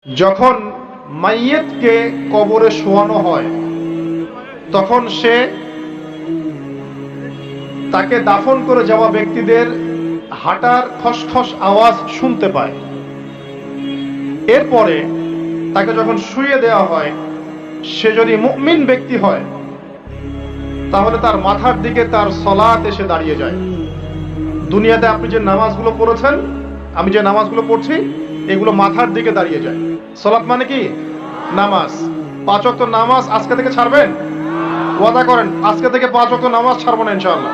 যখন মাইয়েতকে কবরে শোয়ানো হয় তখন সে তাকে দাফন করে যাওয়া ব্যক্তিদের হাঁটার খসখস আওয়াজ শুনতে পায়। এরপরে তাকে যখন শুইয়ে দেওয়া হয়, সে যদি মুমিন ব্যক্তি হয় তাহলে তার মাথার দিকে তার সলাত এসে দাঁড়িয়ে যায়। দুনিয়াতে আপনি যে নামাজগুলো পড়েছেন, আমি যে নামাজগুলো পড়ছি, এগুলো মাথার দিকে দাঁড়িয়ে যায়। সলাত মানে কি? নামাজ। 5 ওয়াক্ত নামাজ আজকে থেকে ছাড়বেন? ওয়াদা করেন আজকে থেকে 5 ওয়াক্ত নামাজ ছাড়বো না ইনশাআল্লাহ।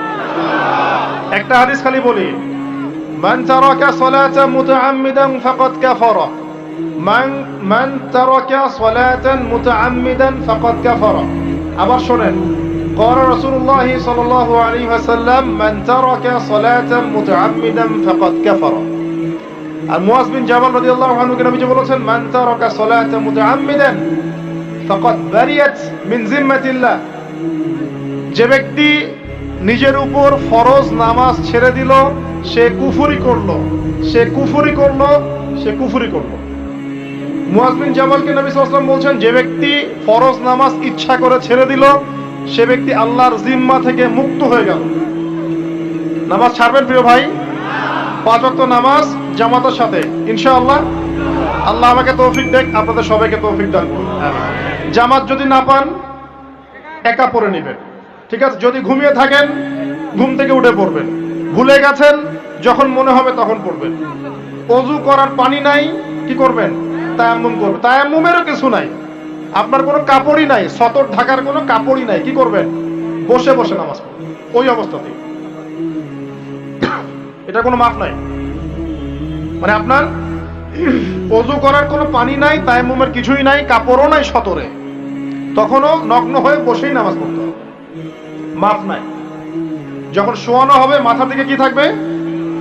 একটা হাদিস খালি বলি, মান তারাকা সালাতান মুতাআম্মিদান ফাকাদ কাফারা, মান তারাকা সালাতান মুতাআম্মিদান ফাকাদ কাফারা। আবার শুনেন, قال رسول الله صلى الله عليه وسلم من ترك صلاة متعمدا فقد كفر। আর মুয়াজ বিন জাবাল রাদিয়াল্লাহু আনহু কে নবীজি বলেছেন, মান তারাকা সালাতা মুতাআম্মিদান ফাকাদ বারিয়াত মিন জিম্মাতিল্লাহ। যে ব্যক্তি নিজের উপর ফরজ নামাজ ছেড়ে দিল, সে কুফরি করলো, সে কুফরি করলো, সে কুফরি করলো। মুয়াজ বিন জাবালকে নবী সাল্লাল্লাহু আলাইহি ওয়াসাল্লাম বলছেন, যে ব্যক্তি ফরজ নামাজ ইচ্ছা করে ছেড়ে দিল, সে ব্যক্তি আল্লাহর জিম্মা থেকে মুক্ত হয়ে গেল। নামাজ ছাড়বেন প্রিয় ভাই? 5 ওয়াক্ত নামাজ জামাতের সাথে ইনশাআল্লাহ। আল্লাহ আমাকে তৌফিক দেখ, আপনাদের সবাইকে তৌফিক দান করুন। জামাত যদি না পান, একা পড়ে নেবেন, ঠিক আছে? যদি ঘুমিয়ে থাকেন, ঘুম থেকে উঠে পড়বেন। ভুলে গেছেন, যখন মনে হবে তখন পড়বেন। ওযু করার পানি নাই, কি করবেন? তায়াম্মুম করবেন। তায়াম্মুমেরও কিছু নাই, আপনার কোনো কাপড়ই নাই, সতর ঢাকার কোনো কাপড়ই নাই, কি করবেন? বসে বসে নামাজ পড়বেন ওই অবস্থাতেই। এটা কোনো মাফ নাই। মানে আপনার ওযু করার কোনো পানি নাই, তায়াম্মুমের কিছুই নাই, কাপড়ও নাই সতরে, তখনও নগ্ন হয়ে বসেই নামাজ পড়তে হবে, মাফ নাই। যখন শোয়ানো হবে, মাথা থেকে কি থাকবে?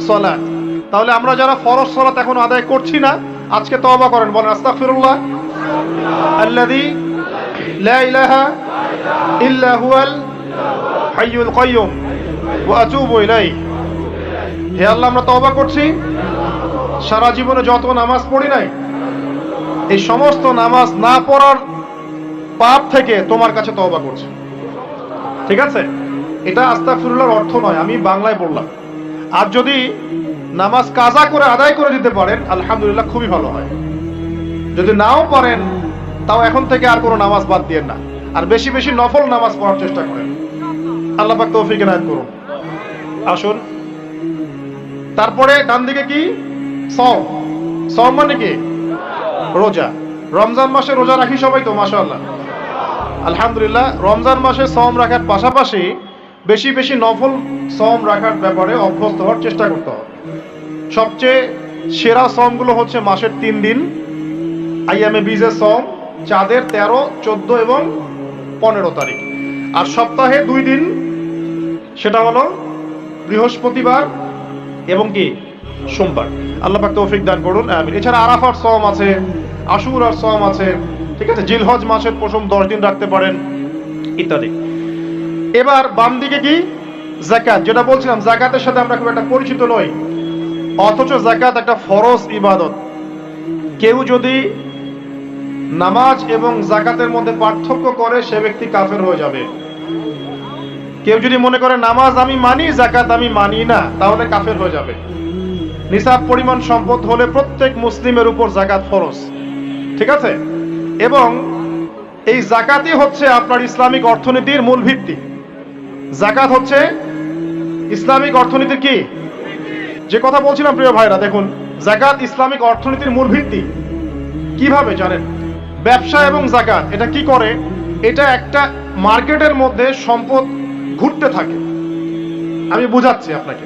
সালাত। তাহলে আমরা যারা ফরজ সালাত এখন আদায় করছি না, আজকে তওবা করেন, বলেন আস্তাগফিরুল্লাহ আল্লাযী লা ইলাহা ইল্লা হুয়াল হাইয়ুল কাইয়্যুম ওয়া আতুবু ইলাইহি। হে আল্লাহ, আমরা তওবা করছি, সারা জীবনে যত নামাজ পড়ি নাই, এই সমস্ত নামাজ না পড়ার পাপ থেকে তোমার কাছে তওবা করছি। ঠিক আছে? এটা আস্তাগফিরুল্লাহর অর্থ নয়, আমি বাংলায় বললাম। আর যদি নামাজ কাজা করে আদায় করে দিতে পারেন, আলহামদুলিল্লাহ, খুবই ভালো হয়। যদি নাও পারেন, তাও এখন থেকে আর কোনো নামাজ বাদ দিয়েন না, আর বেশি বেশি নফল নামাজ পড়ার চেষ্টা করেন। আল্লাহ পাক তৌফিক এনায়েত করুন। আসুন, তারপরে ডান দিকে কি? সওম। সওম মানে কি? রোজা। রমজান মাসে রোজা রাখি সবাই তো, মাশাআল্লাহ, আলহামদুলিল্লাহ। রমজান মাসে সওম রাখার পাশাপাশি বেশি বেশি নফল সওম রাখার ব্যাপারে অভ্যস্ত হওয়ার চেষ্টা করতে হবে। সবচেয়ে সেরা সওমগুলো হচ্ছে মাসের 3 দিন, আইয়ামে বীজের সওম, চাঁদের 13, 14 এবং 15 তারিখ। আর সপ্তাহে 2 দিন, সেটা হলো বৃহস্পতিবার এবং কি? সোমবার। আল্লাহ পাক তৌফিক দান করুন, আমিন। এছাড়া আরাফার সওম আছে, আশুরার সওম আছে, ঠিক আছে? জিলহজ মাসের প্রথম 10 দিন রাখতে পারেন, ইত্যাদি। এবার বাম দিকে কি? যাকাত। যেটা বলছিলাম, যাকাতের সাথে আমরা খুব একটা পরিচিত নই, অথচ যাকাত একটা ফরজ ইবাদত। কেউ যদি নামাজ এবং যাকাতের মধ্যে পার্থক্য করে, সে ব্যক্তি কাফের হয়ে যাবে। কেউ যদি মনে করে নামাজ আমি মানি, যাকাত আমি মানি না, তাহলে কাফের হয়ে যাবে। নিসাব পরিমাণ সম্পদ হলে প্রত্যেক মুসলিমের উপর যাকাত ফরজ, ঠিক আছে? এবং এই যাকাতই হচ্ছে আপনার ইসলামিক অর্থনীতির মূল ভিত্তি। যাকাত হচ্ছে ইসলামিক অর্থনীতির কি? যে কথা বলছিলাম প্রিয় ভাইরা, দেখুন, যাকাত ইসলামিক অর্থনীতির মূল ভিত্তি। কিভাবে জানেন? ব্যবসা এবং যাকাত এটা কি করে? এটা একটা মার্কেটের মধ্যে সম্পদ ঘুরতে থাকে। আমি বুঝাচ্ছি আপনাকে।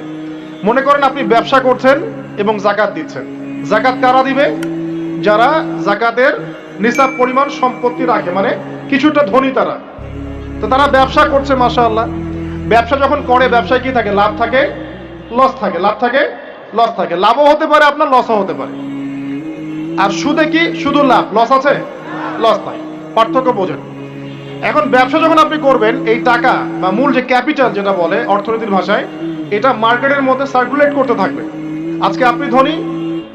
মনে করেন আপনি ব্যবসা করছেন এবং যাকাত দিচ্ছেন। যাকাত কারা দিবে? যারা যাকাতের নিসাব পরিমাণ সম্পত্তি রাখে, মানে কিছুটা ধনী তারা। তো তারা ব্যবসা করছে, মাশাআল্লাহ। ব্যবসা যখন করে, ব্যবসায় কি থাকে? লাভ থাকে, লস থাকে, লাভ থাকে, লস থাকে। লাভও হতে পারে আপনার, লসও হতে পারে। আর সুদে কি? শুধু লাভ, লস আছে? লস নাই। পার্থক্য বোঝেন। এখন ব্যবসা যখন আপনি করবেন, এই টাকা বা মূল যে ক্যাপিটাল যেটা বলে অর্থনীতির ভাষায়, এটা মার্কেটের মধ্যে সার্কুলেট করতে থাকবে। আজকে আপনি ধনী,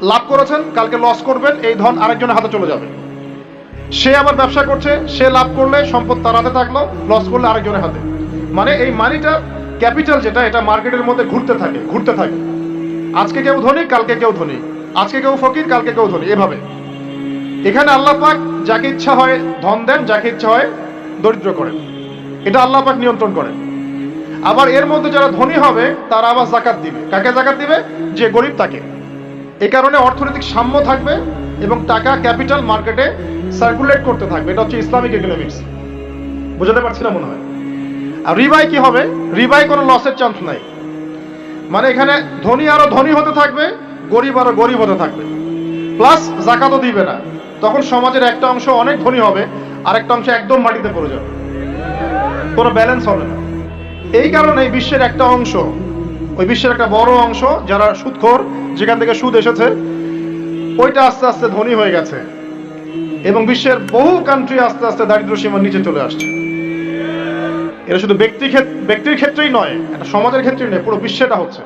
লাভ করেছেন, কালকে লস করবেন, এই ধন আরেকজনের হাতে চলে যাবে। সে আবার ব্যবসা করছে, সে লাভ করলে সম্পদ তার হাতে থাকলো, লস করলে আরেকজনের হাতে। মানে এই মানিটা, ক্যাপিটাল যেটা, এটা মার্কেটের মধ্যে ঘুরতে থাকে। আজকে কেউ ধনী, কালকে কেউ ধনী, আজকে কেউ ফকির, কালকে কেউ ধনী, এভাবে। এখানে আল্লাহ পাক যাকে ইচ্ছা হয় ধন দেন, যাকে ইচ্ছা হয় দরিদ্র করেন। এটা আল্লাহ পাক নিয়ন্ত্রণ করেন। আবার এর মধ্যে যারা ধনী হবে তারা আবার জাকাত দিবে। কাকে জাকাত দিবে? যে গরিব তাকে। এই কারণে অর্থনৈতিক সাম্য থাকবে এবং টাকা, ক্যাপিটাল মার্কেটে সার্কুলেট করতে থাকবে। এটা হচ্ছে ইসলামিক ইকোনমিক্স। বুঝাতে পারছি না মনে হয়। আর রিবায় কি হবে? রিবায় কোনো লসের চান্স নাই। মানে এখানে ধনী আরো ধনী হতে থাকবে, গরিব আরো গরিব হতে থাকবে, প্লাস জাকাতও দিবে না। তখন সমাজের একটা অংশ অনেক ধনী হবে, আর একটা অংশ একদম মাটিতে পড়ে যাবে, কোনো ব্যালেন্স হবে না। এই কারণে বিশ্বের একটা অংশ, ওই বিশ্বের একটা বড় অংশ যারা সুদখোর, যেখান থেকে সুদ এসেছে, ওইটা আস্তে আস্তে ধনী হয়ে গেছে এবং বিশ্বের বহু কান্ট্রি আস্তে আস্তে দারিদ্র সীমার নিচে চলে আসছে। এটা শুধু ব্যক্তির ক্ষেত্রেই নয়, এটা সমাজের ক্ষেত্রেই নয়, পুরো বিশ্বেটা হচ্ছে।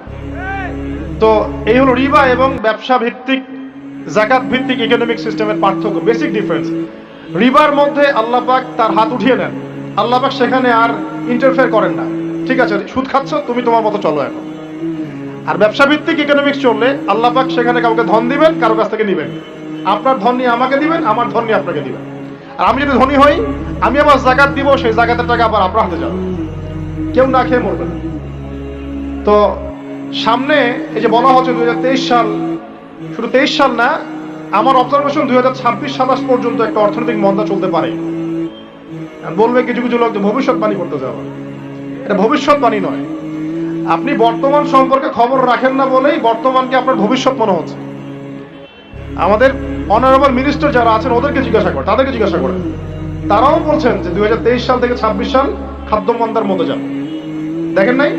তো এই হলো রিবা এবং ব্যবসা ভিত্তিক, জাকাত ভিত্তিক ইকোনমিক সিস্টেমের পার্থক্য, বেসিক ডিফারেন্স। রিবার মধ্যে আল্লাহ পাক তার হাত উঠিয়ে নেন, আল্লাহ পাক সেখানে আর ইন্টারফেয়ার করেন না। ঠিক আছে, সুদ খাচ্ছ, তুমি তোমার মতো চলো এখন। আর ব্যবসা ভিত্তিক ইকোনমিক্স চললে আল্লাহ পাক সেখানে কাউকে ধন দিবেন, কারো কাছ থেকে নিবেন। আপনার ধন নিয়ে আমাকে দিবেন, আমার ধন নিয়ে আপনাকে দিবেন। আর আমি যদি ধনী হই, আমি আবার জাকাত দিব, সেই জাকাতের টাকা আবার আপনার হাতে যাবে, কেউ না খেয়ে মরবে না। তো সামনে এই যে বলা হচ্ছে 2023 সাল, শুধু 23 সাল না, আমার অবজারভেশন 2026-27 পর্যন্ত একটা অর্থনৈতিক মন্দা চলতে পারে। বলবে কিছু কিছু লোক যে ভবিষ্যৎবাণী করতে যাওয়া, এটা ভবিষ্যৎবাণী নয়। আপনি বর্তমান সম্পর্কে খবর রাখেন না বলেই বর্তমানকে আপনার ভবিষ্যৎ মনে হচ্ছে। আমাদের অনারেবল মিনিস্টার যারা আছেন ওদেরকে জিজ্ঞাসা করেন, তাদেরকে জিজ্ঞাসা করেন, তারাও বলছেন যে 2023 সাল থেকে 26 সাল খাদ্য মন্দার মধ্যে যাবে। দেখেন নাই?